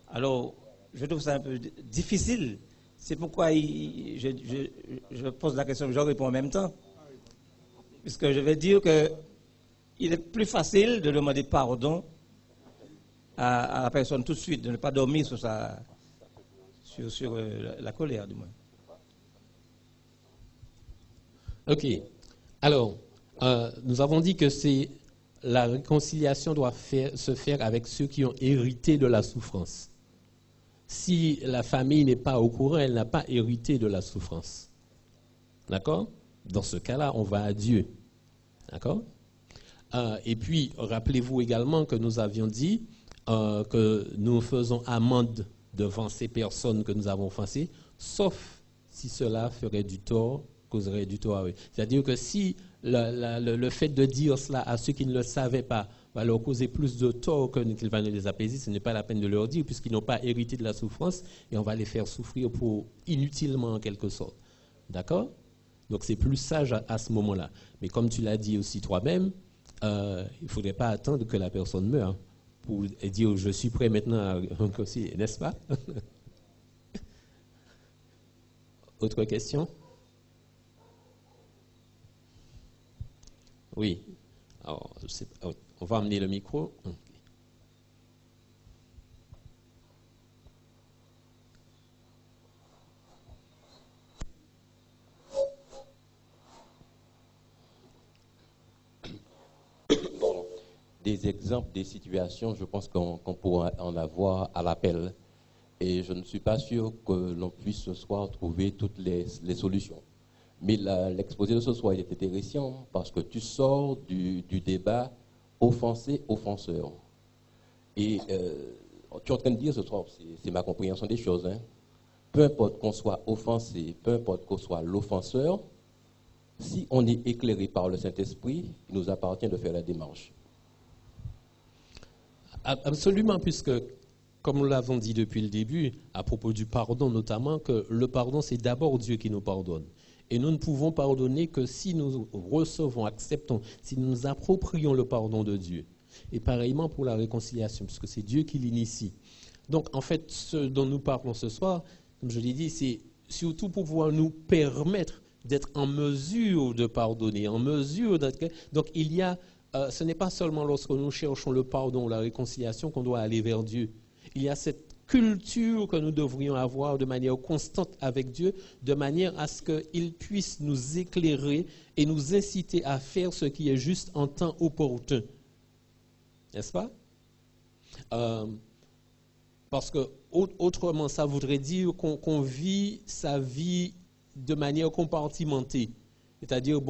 Alors, je trouve ça un peu difficile. C'est pourquoi je pose la question, je réponds en même temps. Puisque je vais dire qu'il est plus facile de demander pardon à la personne tout de suite, de ne pas dormir sur la colère, du moins. Ok. Alors, nous avons dit que la réconciliation doit se faire avec ceux qui ont hérité de la souffrance. Si la famille n'est pas au courant, elle n'a pas hérité de la souffrance. D'accord? Dans ce cas-là, on va à Dieu. D'accord? Et puis, rappelez-vous également que nous avions dit que nous faisons amende devant ces personnes que nous avons offensées, sauf si cela ferait du tort, causerait du tort à eux. C'est-à-dire que si le fait de dire cela à ceux qui ne le savaient pas va leur causer plus de tort qu'il va ne les apaiser, ce n'est pas la peine de leur dire puisqu'ils n'ont pas hérité de la souffrance et on va les faire souffrir inutilement en quelque sorte. D'accord? Donc c'est plus sage à ce moment-là. Mais comme tu l'as dit aussi toi-même, il ne faudrait pas attendre que la personne meure pour dire je suis prêt maintenant à aussi, n'est-ce pas? Autre question? Oui. Alors, on va amener le micro. Bon, des exemples, des situations, je pense qu'on pourra en avoir à l'appel. Et je ne suis pas sûr que l'on puisse ce soir trouver toutes les solutions. Mais l'exposé de ce soir est intéressant parce que tu sors du débat offensé-offenseur. Et tu es en train de dire ce soir, c'est ma compréhension des choses, hein. Peu importe qu'on soit offensé, peu importe qu'on soit l'offenseur, si on est éclairé par le Saint-Esprit, il nous appartient de faire la démarche. Absolument, puisque, comme nous l'avons dit depuis le début, à propos du pardon notamment, que le pardon, c'est d'abord Dieu qui nous pardonne. Et nous ne pouvons pardonner que si nous recevons, acceptons, si nous nous approprions le pardon de Dieu. Et pareillement pour la réconciliation, puisque c'est Dieu qui l'initie. Donc, en fait, ce dont nous parlons ce soir, comme je l'ai dit, c'est surtout pour pouvoir nous permettre d'être en mesure de pardonner, en mesure d'être... Donc, il y a... ce n'est pas seulement lorsque nous cherchons le pardon ou la réconciliation qu'on doit aller vers Dieu. Il y a cette culture que nous devrions avoir de manière constante avec Dieu, de manière à ce qu'il puisse nous éclairer et nous inciter à faire ce qui est juste en temps opportun. N'est-ce pas? Parce que autrement, ça voudrait dire qu'on vit sa vie de manière compartimentée. C'est-à-dire,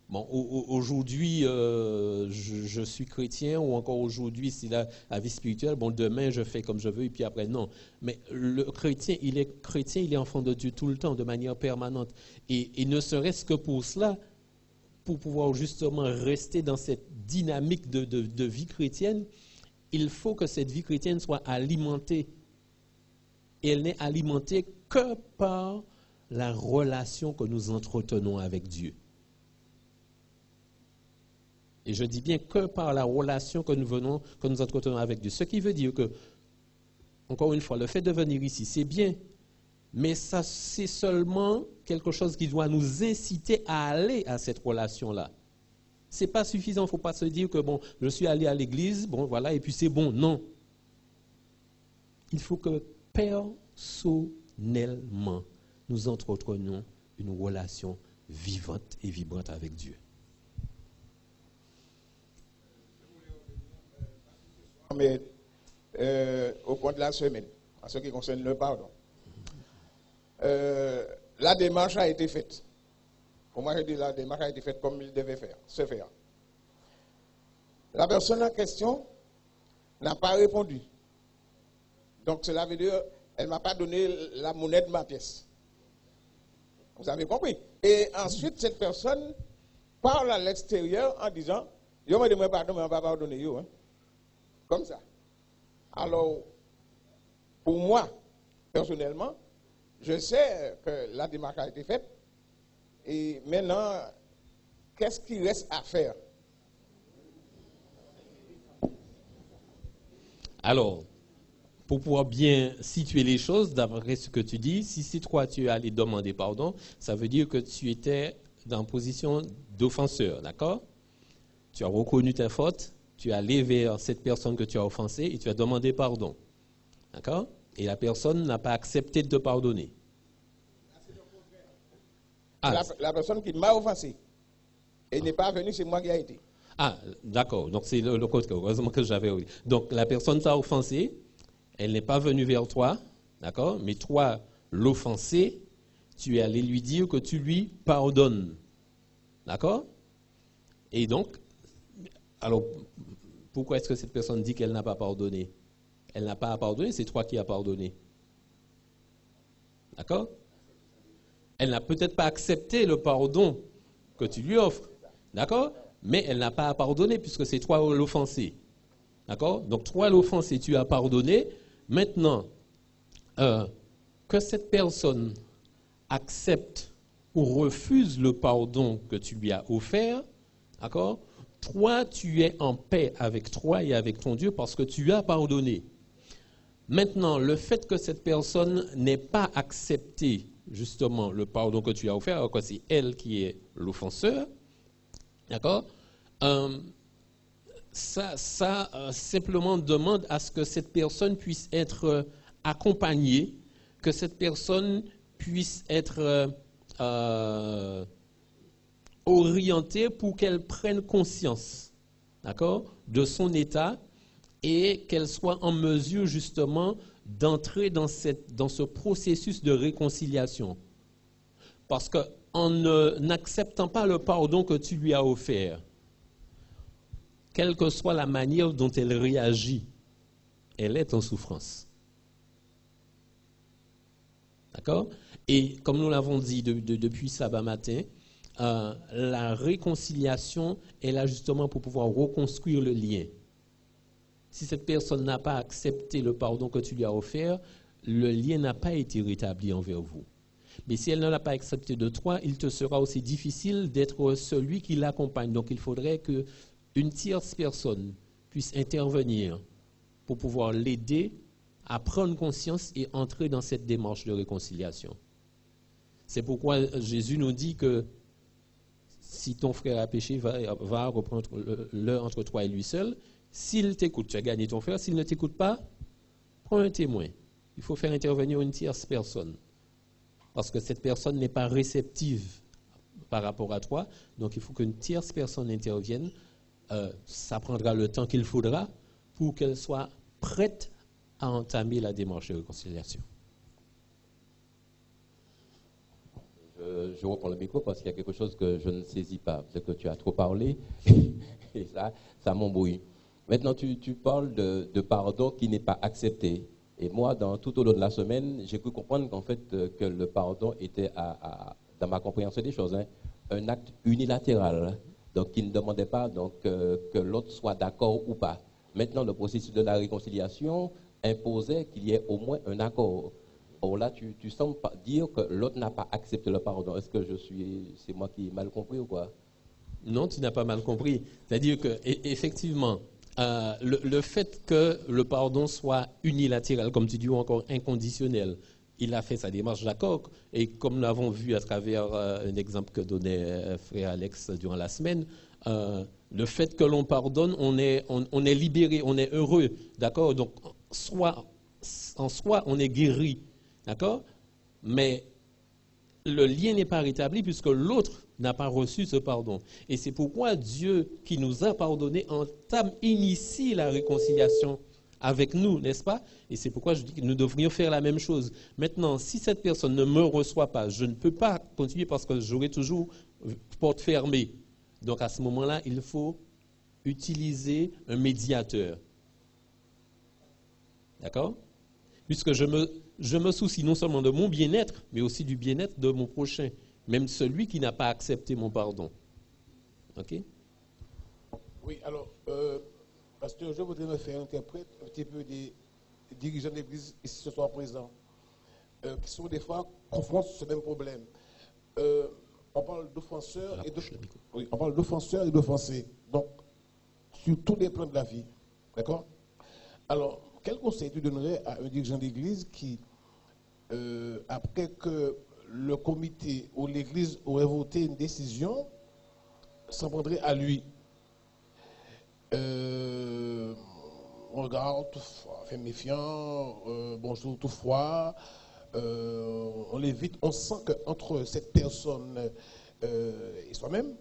aujourd'hui, je suis chrétien, ou encore aujourd'hui, c'est la vie spirituelle. Bon, demain, je fais comme je veux, et puis après, non. Mais le chrétien, il est enfant de Dieu tout le temps, de manière permanente. Et ne serait-ce que pour cela, pour pouvoir justement rester dans cette dynamique de vie chrétienne, il faut que cette vie chrétienne soit alimentée. Et elle n'est alimentée que par la relation que nous entretenons avec Dieu. Et je dis bien que par la relation que nous entretenons avec Dieu. Ce qui veut dire que, encore une fois, le fait de venir ici, c'est bien, mais ça, c'est seulement quelque chose qui doit nous inciter à aller à cette relation-là. Ce n'est pas suffisant, il ne faut pas se dire que, je suis allé à l'église, voilà, et puis c'est bon. Non. Il faut que personnellement, nous entretenions une relation vivante et vibrante avec Dieu. Mais au cours de la semaine, en ce qui concerne le pardon, la démarche a été faite. Pour moi, je dis la démarche a été faite comme il devait se faire. La personne en question n'a pas répondu. Donc cela veut dire qu'elle ne m'a pas donné la monnaie de ma pièce. Vous avez compris? Et ensuite, cette personne parle à l'extérieur en disant « Yo me demande pardon, mais on ne va pas pardonner. Yo, hein. » Comme ça. Alors, pour moi, personnellement, je sais que la démarche a été faite. Et maintenant, qu'est-ce qu'il reste à faire? Alors, pour pouvoir bien situer les choses, d'après ce que tu dis, si c'est toi tu es allé demander pardon, ça veut dire que tu étais dans une position d'offenseur, d'accord? Tu as reconnu ta faute, tu es allé vers cette personne que tu as offensée et tu as demandé pardon, d'accord? Et la personne n'a pas accepté de te pardonner. La personne qui m'a offensé et n'est pas venue, c'est moi qui a été. Ah, d'accord. Donc, c'est le contraire. Heureusement que j'avais... Donc, la personne t'a offensé, elle n'est pas venue vers toi, d'accord? Mais toi, l'offensé, tu es allé lui dire que tu lui pardonnes. D'accord? Et donc, alors, pourquoi est-ce que cette personne dit qu'elle n'a pas pardonné? Elle n'a pas à pardonner, c'est toi qui as pardonné. D'accord? Elle n'a peut-être pas accepté le pardon que tu lui offres. D'accord? Mais elle n'a pas à pardonner puisque c'est toi l'offensé. D'accord? Donc toi l'offensé, tu as pardonné. Maintenant, que cette personne accepte ou refuse le pardon que tu lui as offert, d'accord, toi, tu es en paix avec toi et avec ton Dieu parce que tu as pardonné. Maintenant, le fait que cette personne n'ait pas accepté justement le pardon que tu as offert, alors que c'est elle qui est l'offenseur, d'accord, ça simplement demande à ce que cette personne puisse être accompagnée, que cette personne puisse être orientée pour qu'elle prenne conscience, d'accord, de son état et qu'elle soit en mesure justement d'entrer dans ce processus de réconciliation. Parce qu'en n'acceptant pas le pardon que tu lui as offert, quelle que soit la manière dont elle réagit, elle est en souffrance. D'accord? Et comme nous l'avons dit depuis sabbat matin, la réconciliation est là justement pour pouvoir reconstruire le lien. Si cette personne n'a pas accepté le pardon que tu lui as offert, le lien n'a pas été rétabli envers vous. Mais si elle ne l'a pas accepté de toi, il te sera aussi difficile d'être celui qui l'accompagne. Donc il faudrait qu'une tierce personne puisse intervenir pour pouvoir l'aider à prendre conscience et entrer dans cette démarche de réconciliation. C'est pourquoi Jésus nous dit que si ton frère a péché, va reprendre-le entre toi et lui seul. S'il t'écoute, tu as gagné ton frère. S'il ne t'écoute pas, prends un témoin. Il faut faire intervenir une tierce personne. Parce que cette personne n'est pas réceptive par rapport à toi. Donc il faut qu'une tierce personne intervienne. Ça prendra le temps qu'il faudra pour qu'elle soit prête à entamer la démarche de réconciliation. Je reprends le micro parce qu'il y a quelque chose que je ne saisis pas. C'est que tu as trop parlé et ça m'embrouille. Maintenant, tu parles de pardon qui n'est pas accepté. Et moi, tout au long de la semaine, j'ai pu comprendre qu'en fait, que le pardon était, dans ma compréhension des choses, un acte unilatéral. Donc, qui ne demandait pas que l'autre soit d'accord ou pas. Maintenant, le processus de la réconciliation imposait qu'il y ait au moins un accord. Or là, tu sembles dire que l'autre n'a pas accepté le pardon. Est-ce que c'est moi qui ai mal compris ou quoi? Non, tu n'as pas mal compris. C'est-à-dire qu'effectivement, le fait que le pardon soit unilatéral, comme tu dis, ou encore inconditionnel, il a fait sa démarche d'accord. Et comme nous l'avons vu à travers un exemple que donnait frère Alex durant la semaine, le fait que l'on pardonne, on est libéré, on est heureux, d'accord? Donc, en soi, on est guéri, d'accord? Mais le lien n'est pas rétabli puisque l'autre n'a pas reçu ce pardon. Et c'est pourquoi Dieu, qui nous a pardonné, initie la réconciliation avec nous, n'est-ce pas? Et c'est pourquoi je dis que nous devrions faire la même chose. Maintenant, si cette personne ne me reçoit pas, je ne peux pas continuer parce que j'aurai toujours porte fermée. Donc à ce moment-là, il faut utiliser un médiateur. D'accord? Puisque je me soucie non seulement de mon bien-être, mais aussi du bien-être de mon prochain, même celui qui n'a pas accepté mon pardon. OK? Oui, alors, pasteur, je voudrais me faire interprète un petit peu des dirigeants de l'Église ici ce soir présents, qui sont des fois confrontés sur ce même problème. On parle d'offenseurs et d'offensés. Donc, sur tous les plans de la vie. D'accord? Alors, quel conseil tu donnerais à un dirigeant d'église qui, après que le comité ou l'église aurait voté une décision, s'en prendrait à lui? Regarde, tout fait méfiant, bonjour, tout froid. On l'évite, on sent qu'entre cette personne et soi-même,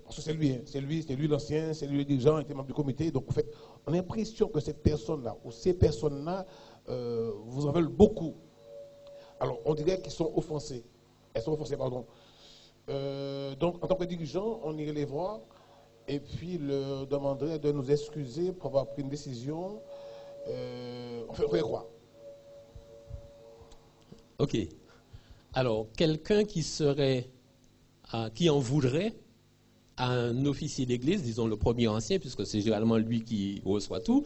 parce que c'est lui l'ancien, c'est lui le dirigeant, il était membre du comité, donc en fait, on a l'impression que cette personne-là ou ces personnes-là vous en veulent beaucoup. Alors, on dirait qu'ils sont offensés. Elles sont offensées, pardon. Donc, en tant que dirigeant, on irait les voir et puis leur demanderait de nous excuser pour avoir pris une décision. On ferait quoi? OK. Alors, quelqu'un qui en voudrait à un officier d'église, disons le premier ancien, puisque c'est généralement lui qui reçoit tout,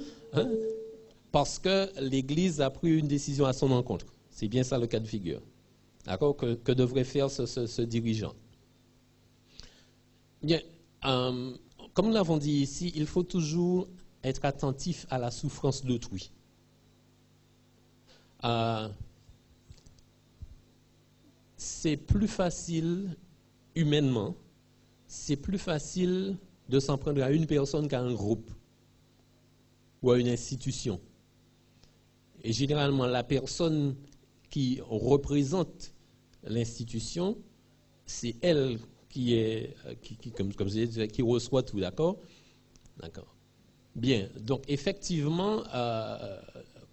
parce que l'église a pris une décision à son encontre. C'est bien ça le cas de figure. D'accord, que devrait faire ce dirigeant. Bien, comme nous l'avons dit ici, il faut toujours être attentif à la souffrance d'autrui. C'est plus facile, humainement, c'est plus facile de s'en prendre à une personne qu'à un groupe ou à une institution. Et généralement, la personne qui représente l'institution, c'est elle qui reçoit tout, d'accord? D'accord. Bien, donc effectivement,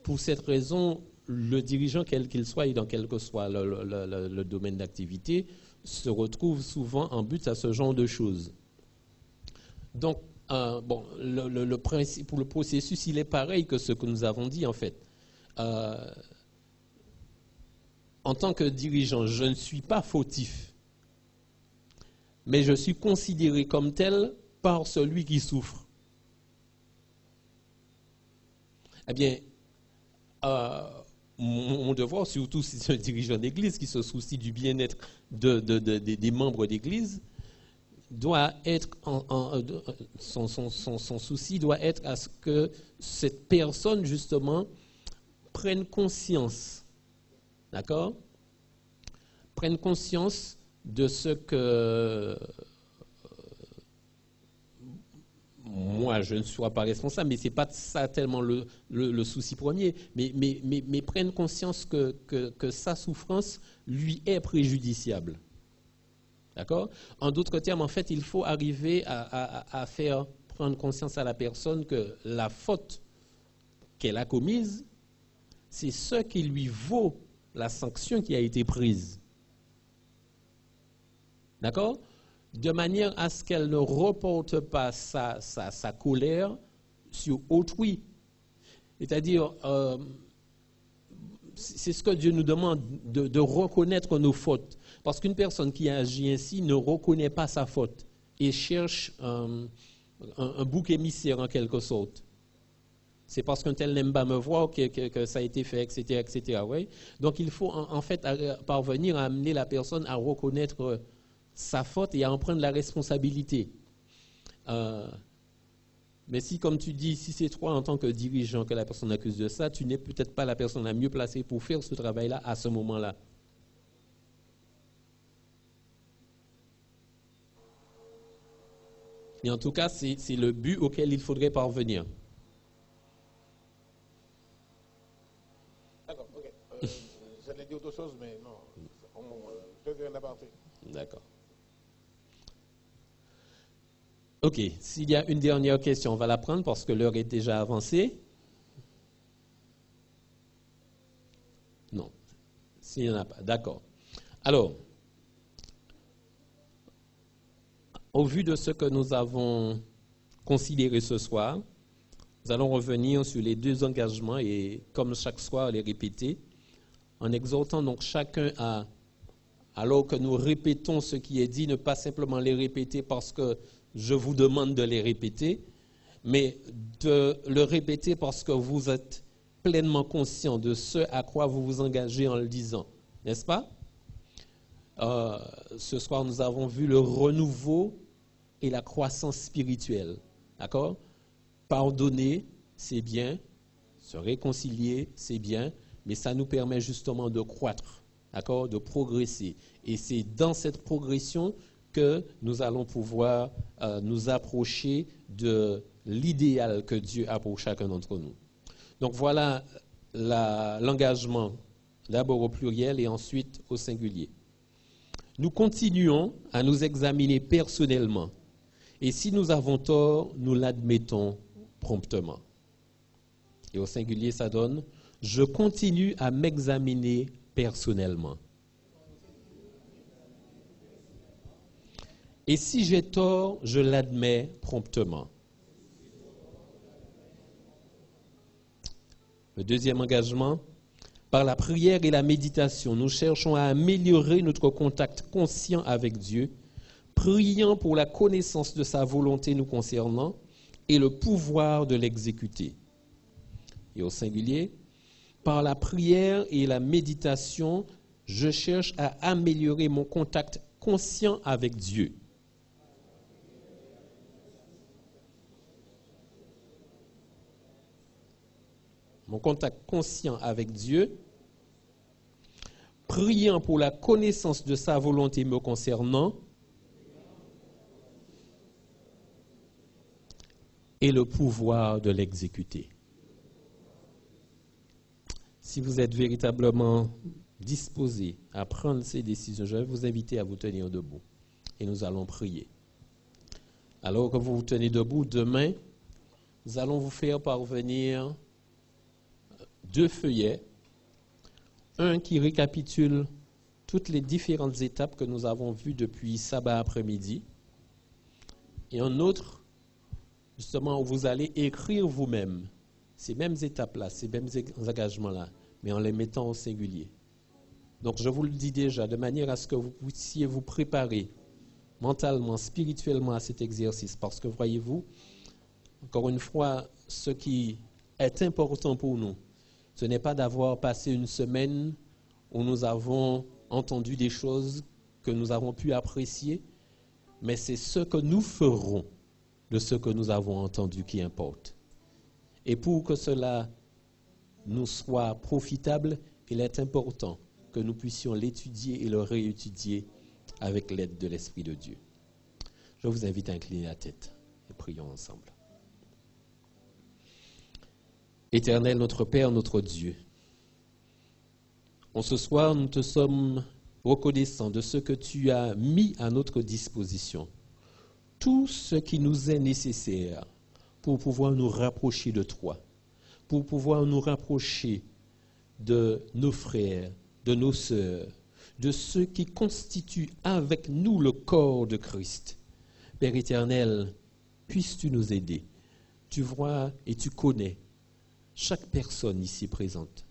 pour cette raison, le dirigeant, quel qu'il soit et dans quel que soit le domaine d'activité, se retrouve souvent en but à ce genre de choses. Donc, bon, le principe pour le processus, il est pareil que ce que nous avons dit en fait. En tant que dirigeant, je ne suis pas fautif, mais je suis considéré comme tel par celui qui souffre. Eh bien, mon devoir, surtout si c'est un dirigeant d'église qui se soucie du bien-être des membres d'église, doit être son souci doit être à ce que cette personne, justement, prenne conscience, d'accord? Prenne conscience de ce que moi, je ne serai pas responsable, mais ce n'est pas ça tellement le souci premier, mais prenne conscience que sa souffrance lui est préjudiciable. D'accord? En d'autres termes, en fait, il faut arriver à faire prendre conscience à la personne que la faute qu'elle a commise, c'est ce qui lui vaut la sanction qui a été prise. D'accord? De manière à ce qu'elle ne reporte pas sa colère sur autrui. C'est-à-dire, c'est ce que Dieu nous demande, de reconnaître nos fautes. Parce qu'une personne qui agit ainsi ne reconnaît pas sa faute et cherche un bouc émissaire en quelque sorte. C'est parce qu'un tel n'aime pas me voir que ça a été fait, etc. etc. Ouais? Donc il faut en fait parvenir à amener la personne à reconnaître sa faute et à en prendre la responsabilité. Mais si, comme tu dis, si c'est toi en tant que dirigeant que la personne accuse de ça, tu n'es peut-être pas la personne la mieux placée pour faire ce travail-là à ce moment-là. Et en tout cas, c'est le but auquel il faudrait parvenir. D'accord, ok. J'allais dire autre chose, mais non. Je te dirai la partie. D'accord. Ok, s'il y a une dernière question, on va la prendre parce que l'heure est déjà avancée. Non, s'il n'y en a pas, d'accord. Alors, au vu de ce que nous avons considéré ce soir, nous allons revenir sur les deux engagements et, comme chaque soir, les répéter, en exhortant donc chacun à, alors que nous répétons ce qui est dit, ne pas simplement les répéter parce que je vous demande de les répéter, mais de le répéter parce que vous êtes pleinement conscient de ce à quoi vous vous engagez en le disant, n'est-ce pas? Ce soir, nous avons vu le renouveau et la croissance spirituelle, d'accord? Pardonner, c'est bien, se réconcilier, c'est bien, mais ça nous permet justement de croître, d'accord? De progresser. Et c'est dans cette progression que nous allons pouvoir nous approcher de l'idéal que Dieu a pour chacun d'entre nous. Donc voilà l'engagement, d'abord au pluriel et ensuite au singulier. Nous continuons à nous examiner personnellement et si nous avons tort, nous l'admettons promptement. Et au singulier, ça donne « Je continue à m'examiner personnellement ». Et si j'ai tort, je l'admets promptement. Le deuxième engagement, par la prière et la méditation, nous cherchons à améliorer notre contact conscient avec Dieu, priant pour la connaissance de sa volonté nous concernant et le pouvoir de l'exécuter. Et au singulier, par la prière et la méditation, Je cherche à améliorer mon contact conscient avec Dieu. Mon contact conscient avec Dieu, priant pour la connaissance de sa volonté me concernant et le pouvoir de l'exécuter. Si vous êtes véritablement disposé à prendre ces décisions, je vais vous inviter à vous tenir debout et nous allons prier. Alors que vous vous tenez debout, demain, nous allons vous faire parvenir 2 feuillets, un qui récapitule toutes les différentes étapes que nous avons vues depuis sabbat après-midi, et un autre, justement, où vous allez écrire vous-même ces mêmes étapes-là, ces mêmes engagements-là, mais en les mettant au singulier. Donc, je vous le dis déjà, de manière à ce que vous puissiez vous préparer mentalement, spirituellement à cet exercice, parce que, voyez-vous, encore une fois, ce qui est important pour nous, ce n'est pas d'avoir passé une semaine où nous avons entendu des choses que nous avons pu apprécier, mais c'est ce que nous ferons de ce que nous avons entendu qui importe. Et pour que cela nous soit profitable, il est important que nous puissions l'étudier et le réétudier avec l'aide de l'Esprit de Dieu. Je vous invite à incliner la tête et prions ensemble. Éternel, notre Père, notre Dieu, en ce soir, nous te sommes reconnaissants de ce que tu as mis à notre disposition. Tout ce qui nous est nécessaire pour pouvoir nous rapprocher de toi, pour pouvoir nous rapprocher de nos frères, de nos sœurs, de ceux qui constituent avec nous le corps de Christ. Père éternel, puisses-tu nous aider. Tu vois et tu connais chaque personne ici présente.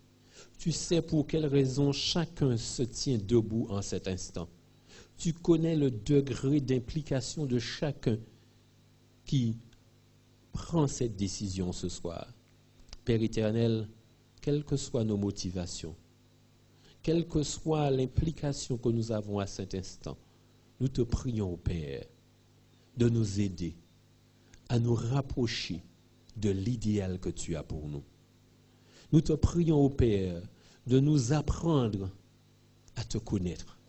Tu sais pour quelles raisons chacun se tient debout en cet instant. Tu connais le degré d'implication de chacun qui prend cette décision ce soir. Père éternel, quelles que soient nos motivations, quelle que soit l'implication que nous avons à cet instant, nous te prions, Père, de nous aider à nous rapprocher de l'idéal que tu as pour nous. Nous te prions, ô Père, de nous apprendre à te connaître,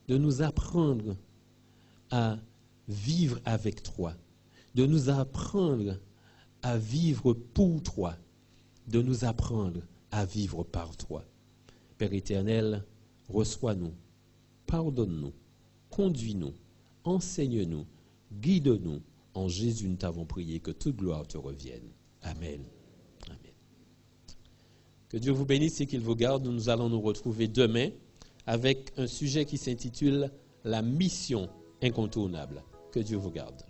de nous apprendre à vivre avec toi, de nous apprendre à vivre pour toi, de nous apprendre à vivre par toi. Père éternel, reçois-nous, pardonne-nous, conduis-nous, enseigne-nous, guide-nous. En Jésus, nous t'avons prié, que toute gloire te revienne. Amen. Amen. Que Dieu vous bénisse et qu'il vous garde. Nous allons nous retrouver demain avec un sujet qui s'intitule « La mission incontournable ». Que Dieu vous garde.